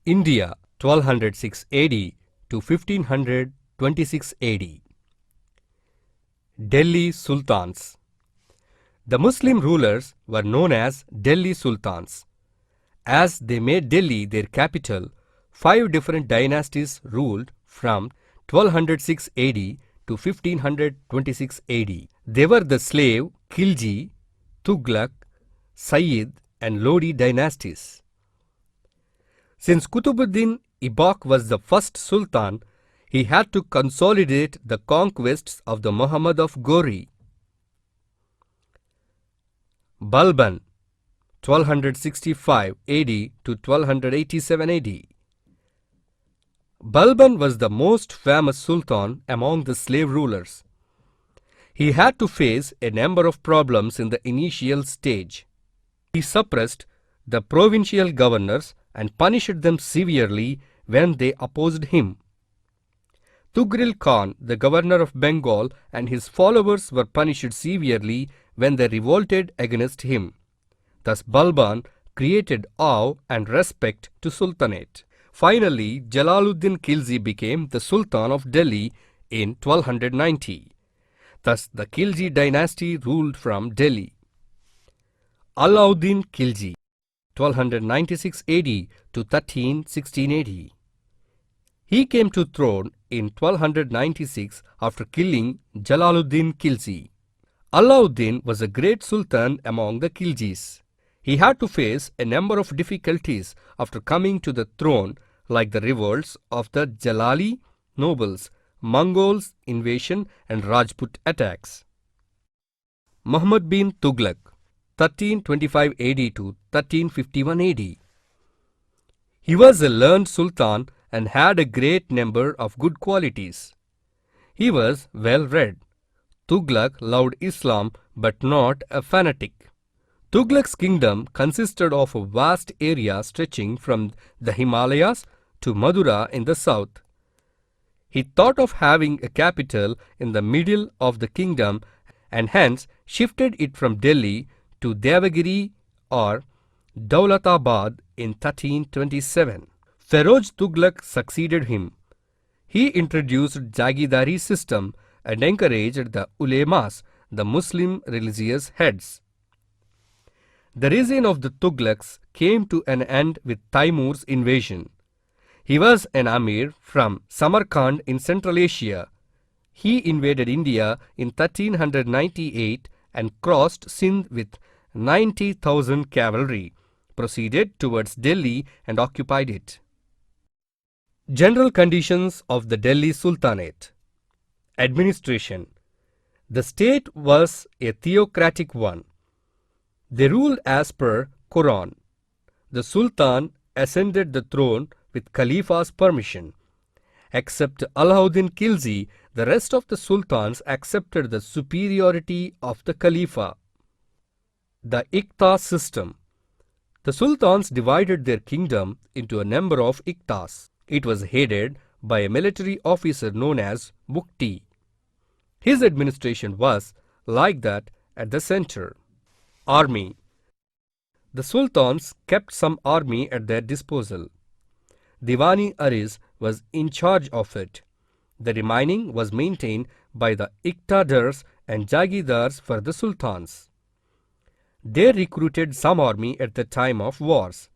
India 1206 AD to 1526 AD. Delhi Sultans. The Muslim rulers were known as Delhi Sultans. As they made Delhi their capital, 5 different dynasties ruled from 1206 AD to 1526 AD. They were the Slave, Khilji, Tughlaq, Sayyid and Lodi dynasties. Since Qutbuddin Aibak was the first Sultan, he had to consolidate the conquests of the Muhammad of Ghori. Balban 1265 AD to 1287 AD. Balban was the most famous sultan among the slave rulers. He had to face a number of problems in the initial stage. He suppressed the provincial governors and punished them severely when they opposed him. Tughril Khan, the governor of Bengal, and his followers were punished severely when they revolted against him. Thus Balban created awe and respect to Sultanate. Finally, Jalaluddin Khilji became the Sultan of Delhi in 1290. Thus the Khilji dynasty ruled from Delhi. Alauddin Khilji 1296 AD to 1316 AD. He came to throne in 1296 after killing Jalaluddin Khilji. Alauddin was a great sultan among the Khiljis. He had to face a number of difficulties after coming to the throne, like the revolts of the Jalali nobles, Mongols invasion and Rajput attacks. Muhammad bin Tughlaq 1325 AD to 1351 AD. He was a learned sultan and had a great number of good qualities. He was well read. Tughlaq loved Islam but not a fanatic. Tughlaq's kingdom consisted of a vast area stretching from the Himalayas to Madura in the south. He thought of having a capital in the middle of the kingdom and hence shifted it from Delhi to Devagiri or Daulatabad in 1327. Feroz Tughlaq succeeded him. He introduced Jagidari system and encouraged the ulemas, the Muslim religious heads. The reign of the Tughlaqs came to an end with Taimur's invasion. He was an Amir from Samarkand in Central Asia. He invaded India in 1398 and crossed Sindh with 90,000 cavalry, proceeded towards Delhi and occupied it. General conditions of the Delhi Sultanate. Administration. The state was a theocratic one. They ruled as per Quran. The Sultan ascended the throne with Khalifa's permission. Except Alauddin Khilji, the rest of the sultans accepted the superiority of the Khalifa. The Iqta system. The sultans divided their kingdom into a number of Iqtas. It was headed by a military officer known as Mukti. His administration was like that at the center. Army. The sultans kept some army at their disposal. Diwani Aris was in charge of it. The remaining was maintained by the Iqtadars and Jagidars for the sultans. They recruited some army at the time of wars.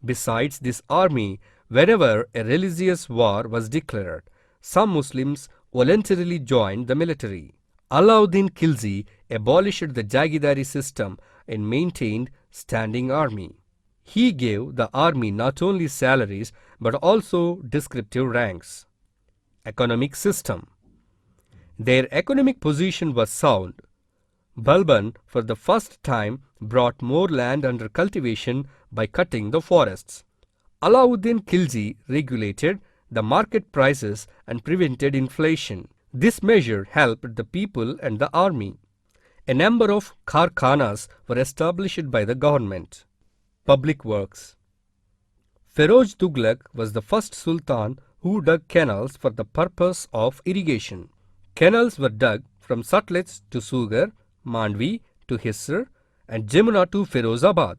Besides this army, whenever a religious war was declared, some Muslims voluntarily joined the military. Alauddin Khilji abolished the Jagidari system and maintained standing army. He gave the army not only salaries but also descriptive ranks. Economic system. Their economic position was sound. Balban for the first time brought more land under cultivation by cutting the forests. Alauddin Khilji regulated the market prices and prevented inflation. This measure helped the people and the army. A number of karkhanas were established by the government. Public works. Feroz Tughlaq was the first sultan who dug canals for the purpose of irrigation. Canals were dug from Sutlej to Sugar, Mandvi to Hisar, and Jamuna to Firozabad.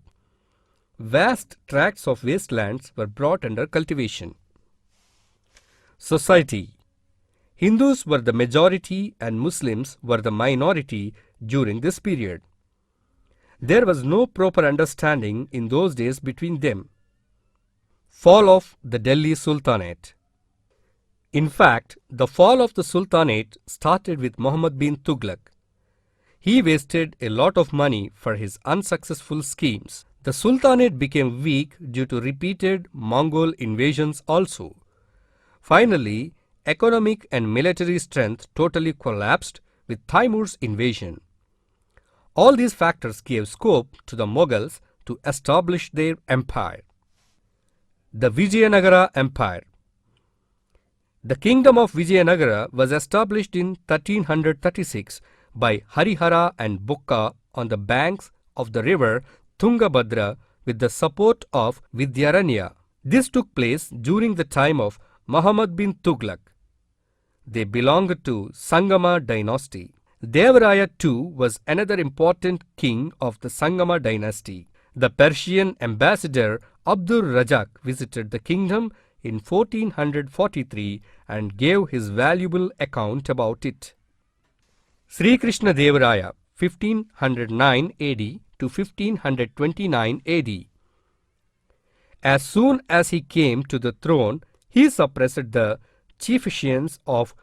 vast tracts of wastelands were brought under cultivation. Society. Hindus were the majority and Muslims were the minority during this period. There was no proper understanding in those days between them. Fall of the Delhi Sultanate. In fact, the fall of the Sultanate started with Muhammad bin Tughlaq. He wasted a lot of money for his unsuccessful schemes. The Sultanate became weak due to repeated Mongol invasions also. Finally, economic and military strength totally collapsed with Timur's invasion. All these factors gave scope to the Mughals to establish their empire. The Vijayanagara Empire. The kingdom of Vijayanagara was established in 1336 by Harihara and Bukka on the banks of the river Tungabhadra with the support of Vidyaranya. This took place during the time of Muhammad bin Tughlaq. They belonged to Sangama dynasty. Devaraya too was another important king of the Sangama dynasty. The Persian ambassador Abdur Razak visited the kingdom in 1443 and gave his valuable account about it. Sri Krishna Devaraya 1509 AD to 1529 AD. As soon as he came to the throne, he suppressed the chieftains of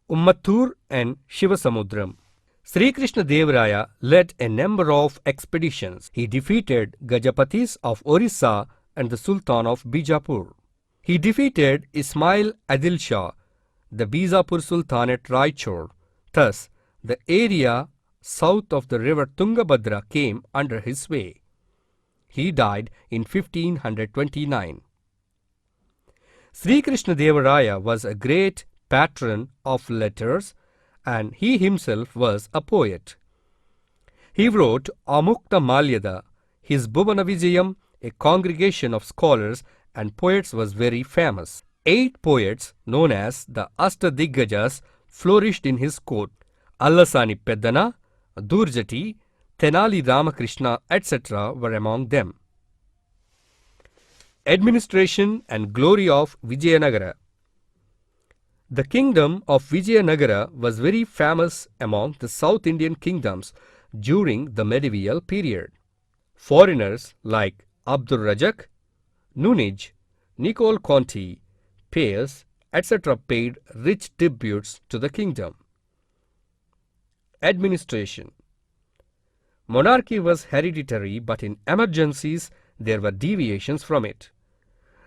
Ummattur and Shivasamudram. Sri Krishna Devaraya led a number of expeditions. He defeated Gajapatis of Orissa and the Sultan of Bijapur. He defeated Ismail Adil Shah, the Bijapur Sultan at Raichur. Thus, the area south of the river Tungabhadra came under his sway. He died in 1529. Sri Krishna Devaraya was a great patron of letters and he himself was a poet. He wrote Amukta Malyada. His Bhuvana Vijayam, a congregation of scholars and poets, was very famous. 8 poets known as the Ashtadiggajas flourished in his court. Allasani Peddana, Durjati, Tenali Ramakrishna, etc. were among them. Administration and glory of Vijayanagara. The kingdom of Vijayanagara was very famous among the South Indian kingdoms during the medieval period. Foreigners like Abdur Razak, Nunij, Nicole Conti, Pears, etc. paid rich tributes to the kingdom. Administration. Monarchy was hereditary, but in emergencies there were deviations from it.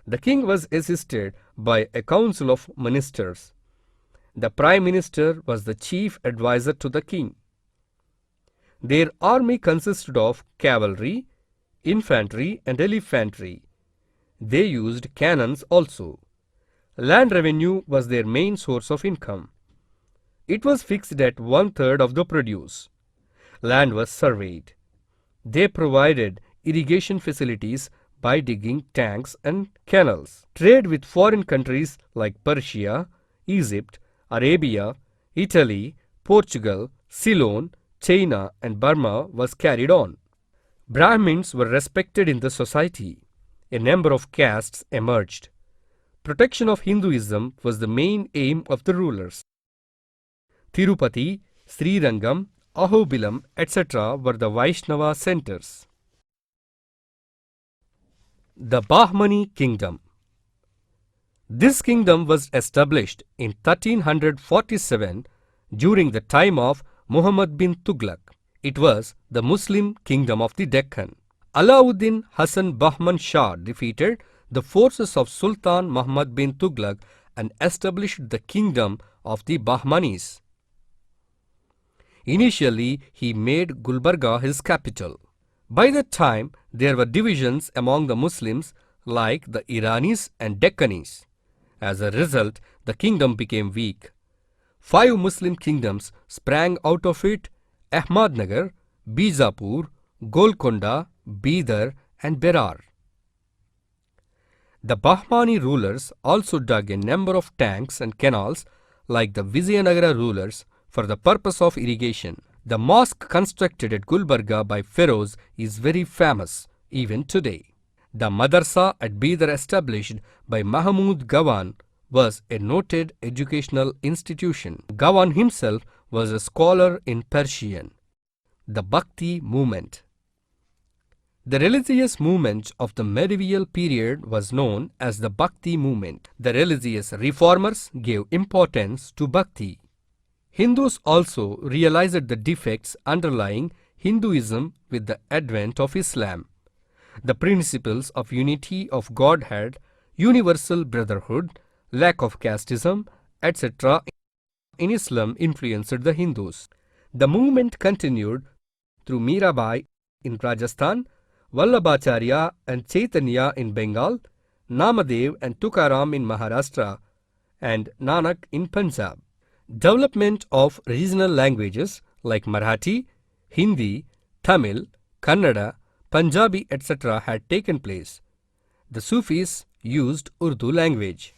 The king was assisted by a council of ministers. The prime minister was the chief advisor to the king. Their army consisted of cavalry, infantry and elephantry. They used cannons also. Land revenue was their main source of income. It was fixed at 1/3 of the produce. Land was surveyed. They provided irrigation facilities by digging tanks and canals. Trade with foreign countries like Persia, Egypt, Arabia, Italy, Portugal, Ceylon, China and Burma was carried on. Brahmins were respected in the society. A number of castes emerged. Protection of Hinduism was the main aim of the rulers. Tirupati, Srirangam, Ahobilam, etc. were the Vaishnava centers. The Bahmani Kingdom. This kingdom was established in 1347 during the time of Muhammad bin Tughlaq. It was the Muslim kingdom of the Deccan. Alauddin Hassan Bahman Shah defeated the forces of Sultan Muhammad bin Tughlaq and established the kingdom of the Bahmanis. Initially, he made Gulbarga his capital. By that time, there were divisions among the Muslims like the Iranis and Deccanis. As a result, the kingdom became weak. 5 Muslim kingdoms sprang out of it: Ahmadnagar, Bijapur, Golconda, Bidar and Berar. The Bahmani rulers also dug a number of tanks and canals like the Vijayanagara rulers for the purpose of irrigation. The mosque constructed at Gulbarga by Feroz is very famous even today. The madrasa at Bidar established by Mahmud Gawan was a noted educational institution. Gawan himself was a scholar in Persian. The Bhakti movement. The religious movement of the medieval period was known as the Bhakti movement. The religious reformers gave importance to Bhakti. Hindus also realized the defects underlying Hinduism with the advent of Islam. The principles of unity of Godhead, universal brotherhood, lack of casteism, etc. in Islam influenced the Hindus. The movement continued through Mirabai in Rajasthan, Vallabhacharya and Chaitanya in Bengal, Namadev and Tukaram in Maharashtra, and Nanak in Punjab. Development of regional languages like Marathi, Hindi, Tamil, Kannada, Punjabi, etc. had taken place. The Sufis used Urdu language.